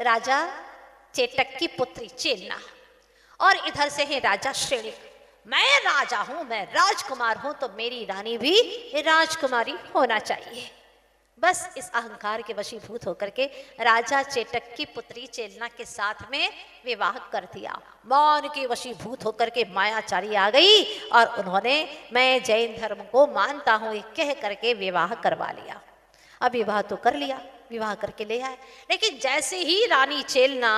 राजा चेटक की पुत्री चेलना और इधर से है राजा श्रेणिक। मैं राजा हूं, मैं राजकुमार हूं, तो मेरी रानी भी राजकुमारी होना चाहिए। बस इस अहंकार के वशीभूत होकर के राजा चेटक की पुत्री चेलना के साथ में विवाह कर दिया। मान के वशीभूत होकर के मायाचारी आ गई और उन्होंने मैं जैन धर्म को मानता हूं ये कह करके विवाह करवा लिया। अब विवाह तो कर लिया, विवाह करके ले आए, लेकिन जैसे ही रानी चेलना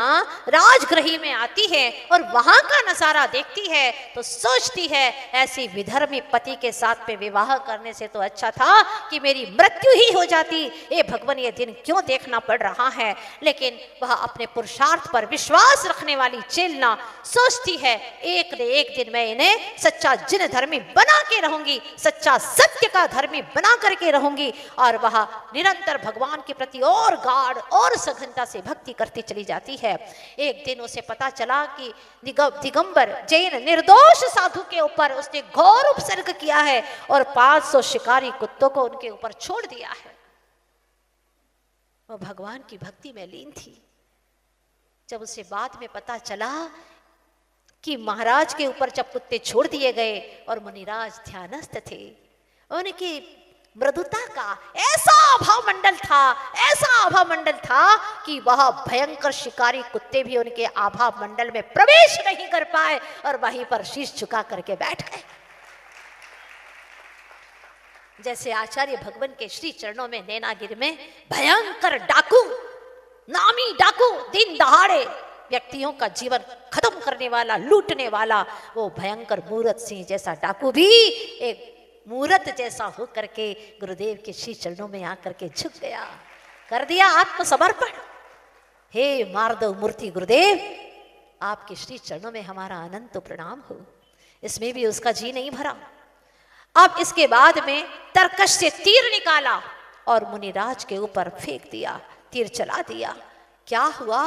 राजगृह में आती है और वहां का नजारा देखती है तो सोचती है ऐसी विधर्मी पति के साथ में विवाह करने से तो अच्छा था कि मेरी मृत्यु ही हो जाती। ये भगवान ये दिन क्यों देखना पड़ रहा है। लेकिन वह अपने पुरुषार्थ पर विश्वास रखने वाली चेलना सोचती है एक न एक दिन मैं इन्हें सच्चा जिन धर्मी बना के रहूंगी, सच्चा सत्य का धर्मी बना करके रहूंगी। और वह निरंतर भगवान के प्रति और गाढ़ और सघनता से भक्ति करती चली जाती है। एक दिन उसे पता चला कि दिगंबर जैन निर्दोष साधु के ऊपर उसने घोर उपसर्ग किया है और 500 शिकारी कुत्तों को उनके ऊपर छोड़ दिया है। वह भगवान की भक्ति में लीन थी। जब उसे बाद में पता चला कि महाराज के ऊपर जब कुत्ते छोड़ दिए गए और मुनिराज ध्यानस्थ थे, उनकी मृदुता का ऐसा आभामंडल था, ऐसा आभामंडल था कि वह भयंकर शिकारी कुत्ते भी उनके आभामंडल में प्रवेश नहीं कर पाए और वहीं पर शीश झुका करके बैठ गए। जैसे आचार्य भगवान के श्री चरणों में नैनागिरी में भयंकर डाकू, नामी डाकू, दिन दहाड़े व्यक्तियों का जीवन खत्म करने वाला, लूटने वाला वो भयंकर मूरत सिंह जैसा डाकू भी एक मूरत जैसा हो करके गुरुदेव के श्री चरणों में आकर के झुक गया, कर दिया आत्मसमर्पण। हे मार्दव मूर्ति गुरुदेव, आपके श्री चरणों में हमारा अनंत प्रणाम हो। इसमें भी उसका जी नहीं भरा। अब इसके बाद में तरकश से तीर निकाला और मुनिराज के ऊपर फेंक दिया, तीर चला दिया। क्या हुआ?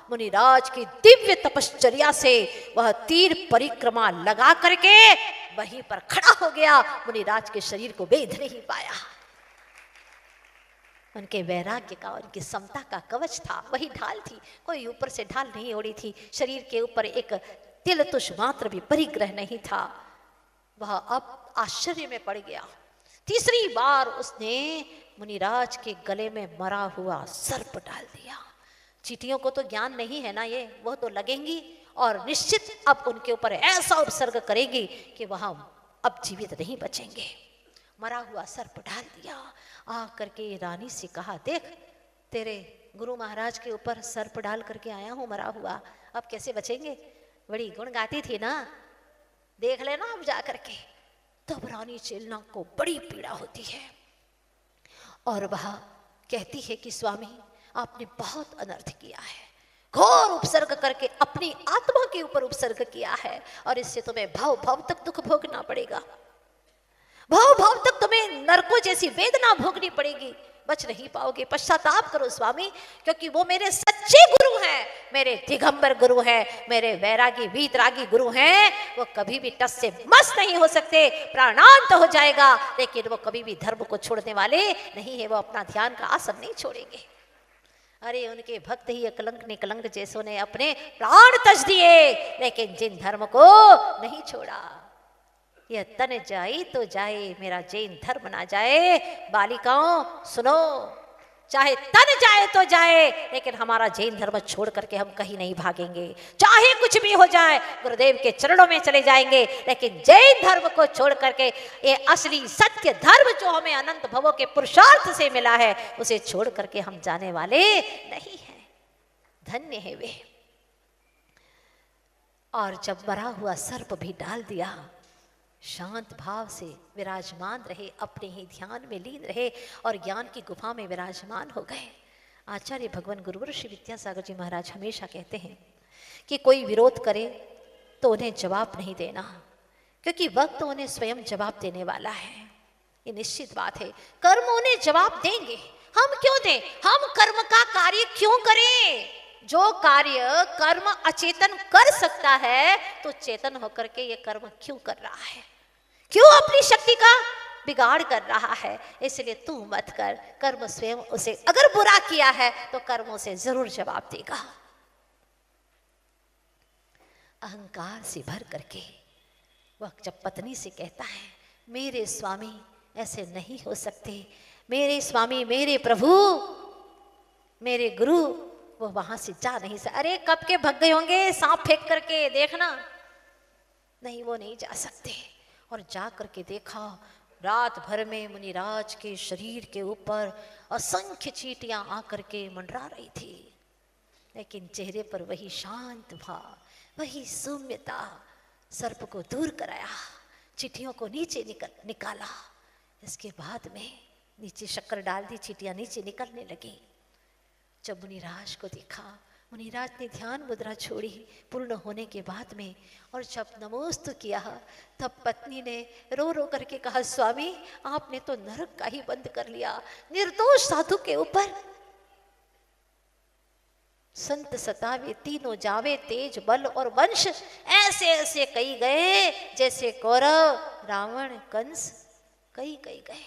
मुनिराज की दिव्य तपश्चर्या से वह तीर परिक्रमा लगा करके वहीं पर खड़ा हो गया। मुनिराज के शरीर को भेद नहीं पाया। उनके वैराग्य का, उनकी समता का कवच था, वही ढाल थी। कोई ऊपर से ढाल नहीं ओढ़ी थी। शरीर के ऊपर एक तिल तुष मात्र भी परिग्रह नहीं था। वह अब आश्चर्य में पड़ गया। तीसरी बार उसने मुनिराज के गले में मरा हुआ सर्प डाल दिया। चींटियों को तो ज्ञान नहीं है ना, ये वो तो लगेंगी और निश्चित अब उनके ऊपर ऐसा उपसर्ग करेगी कि वह अब जीवित नहीं बचेंगे। मरा हुआ सर्प डाल दिया। आ करके रानी से कहा, देख तेरे गुरु महाराज के ऊपर सर्प डाल करके आया हूं मरा हुआ, अब कैसे बचेंगे। बड़ी गुण गाती थी ना, देख लेना अब जा करके। तब रानी चेलना को बड़ी पीड़ा होती है और वह कहती है कि स्वामी आपने बहुत अनर्थ किया है, घोर उपसर्ग करके अपनी आत्मा के ऊपर उपसर्ग किया है और इससे तुम्हें भाव भाव तक दुख भोगना पड़ेगा। भाव भाव तक तुम्हें नरकों जैसी वेदना भोगनी पड़ेगी, बच नहीं पाओगे। पश्चाताप करो स्वामी, क्योंकि वो मेरे सच्चे गुरु हैं, मेरे दिगंबर गुरु हैं, मेरे वैरागी वीतरागी गुरु हैं। वो कभी भी टस से मस नहीं हो सकते। प्राणांत हो जाएगा लेकिन वो कभी भी धर्म को छोड़ने वाले नहीं है। वो अपना ध्यान का आसन नहीं छोड़ेंगे। अरे उनके भक्त ही अकलंक निकलंक जैसों ने अपने प्राण तज दिए लेकिन जिन धर्म को नहीं छोड़ा। यह तन जाए तो जाए, मेरा जैन धर्म ना जाए। बालिकाओं सुनो, चाहे तन जाए तो जाए लेकिन हमारा जैन धर्म छोड़ करके हम कहीं नहीं भागेंगे। चाहे कुछ भी हो जाए गुरुदेव के चरणों में चले जाएंगे, लेकिन जैन धर्म को छोड़ करके ये असली सत्य धर्म जो हमें अनंत भवों के पुरुषार्थ से मिला है उसे छोड़ करके हम जाने वाले नहीं हैं। धन्य है वे। और जब मरा हुआ सर्प भी डाल दिया, शांत भाव से विराजमान रहे, अपने ही ध्यान में लीन रहे और ज्ञान की गुफा में विराजमान हो गए। आचार्य भगवान गुरुवर श्री विद्यासागर जी महाराज हमेशा कहते हैं कि कोई विरोध करे तो उन्हें जवाब नहीं देना, क्योंकि वक्त उन्हें स्वयं जवाब देने वाला है। ये निश्चित बात है। कर्म उन्हें जवाब देंगे, हम क्यों दें? हम कर्म का कार्य क्यों करें? जो कार्य कर्म अचेतन कर सकता है तो चेतन होकर के ये कर्म क्यों कर रहा है? क्यों अपनी शक्ति का बिगाड़ कर रहा है, इसलिए तू मत कर। कर्म स्वयं उसे अगर बुरा किया है तो कर्मों से जरूर जवाब देगा। अहंकार से भर करके वह जब पत्नी से कहता है, मेरे स्वामी ऐसे नहीं हो सकते, मेरे स्वामी, मेरे प्रभु, मेरे गुरु, वो वहां से जा नहीं सकते। अरे कब के भग गए होंगे सांप फेंक करके, देखना। नहीं, वो नहीं जा सकते। और जा करके देखा, रात भर में मुनिराज के शरीर के ऊपर असंख्य चींटियां आकर के मंडरा रही थी, लेकिन चेहरे पर वही शांत भाव, वही सौम्यता। सर्प को दूर कराया, चींटियों को नीचे निकाला। इसके बाद में नीचे शक्कर डाल दी, चींटियां नीचे निकलने लगी। जब मुनिराज को देखा, मुनिराज ने ध्यान मुद्रा छोड़ी पूर्ण होने के बाद में, और जब नमोस्तु किया, तब पत्नी ने रो रो करके कहा, स्वामी आपने तो नरक का ही बंद कर लिया। निर्दोष साधु के ऊपर संत सतावे तीनों जावे, तेज बल और वंश ऐसे ऐसे कई गए, जैसे कौरव रावण कंस कई गए।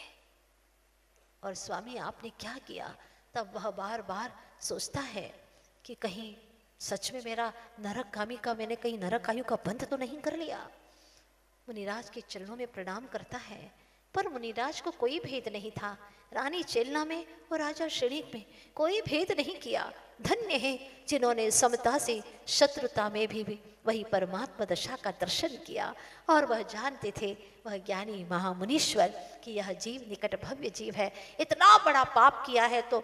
और स्वामी आपने क्या किया? तब वह बार बार सोचता है कि कहीं सच में मेरा नरकगामी का, मैंने कहीं नरक आयु का बंध तो नहीं कर लिया। मुनिराज के चरणों में प्रणाम करता है, पर मुनिराज को कोई भेद नहीं था। रानी चेलना में और राजा श्रेणिक में कोई भेद नहीं किया। धन्य है जिन्होंने समता से शत्रुता में भी वही परमात्मा दशा का दर्शन किया। और वह जानते थे, वह ज्ञानी महामुनीश्वर, कि यह जीव निकट भव्य जीव है, इतना बड़ा पाप किया है तो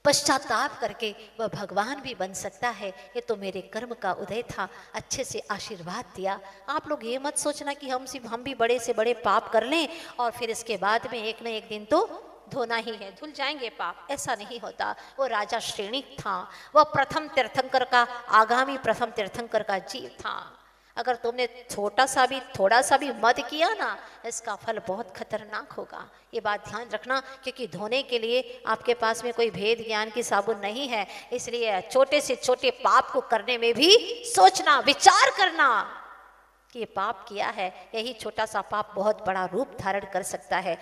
पश्चाताप करके वह भगवान भी बन सकता है। ये तो मेरे कर्म का उदय था, अच्छे से आशीर्वाद दिया। आप लोग ये मत सोचना कि हम भी बड़े से बड़े पाप कर लें और फिर इसके बाद में एक न एक दिन तो धोना ही है, धुल जाएंगे पाप। ऐसा नहीं होता। वो राजा श्रेणिक था, वह प्रथम तीर्थंकर का, आगामी प्रथम तीर्थंकर का जीव था। अगर तुमने थोड़ा सा भी मद किया ना, इसका फल बहुत खतरनाक होगा। ये बात ध्यान रखना, क्योंकि धोने के लिए आपके पास में कोई भेद ज्ञान की साबुन नहीं है। इसलिए छोटे से छोटे पाप को करने में भी सोचना, विचार करना कि ये पाप किया है, यही छोटा सा पाप बहुत बड़ा रूप धारण कर सकता है।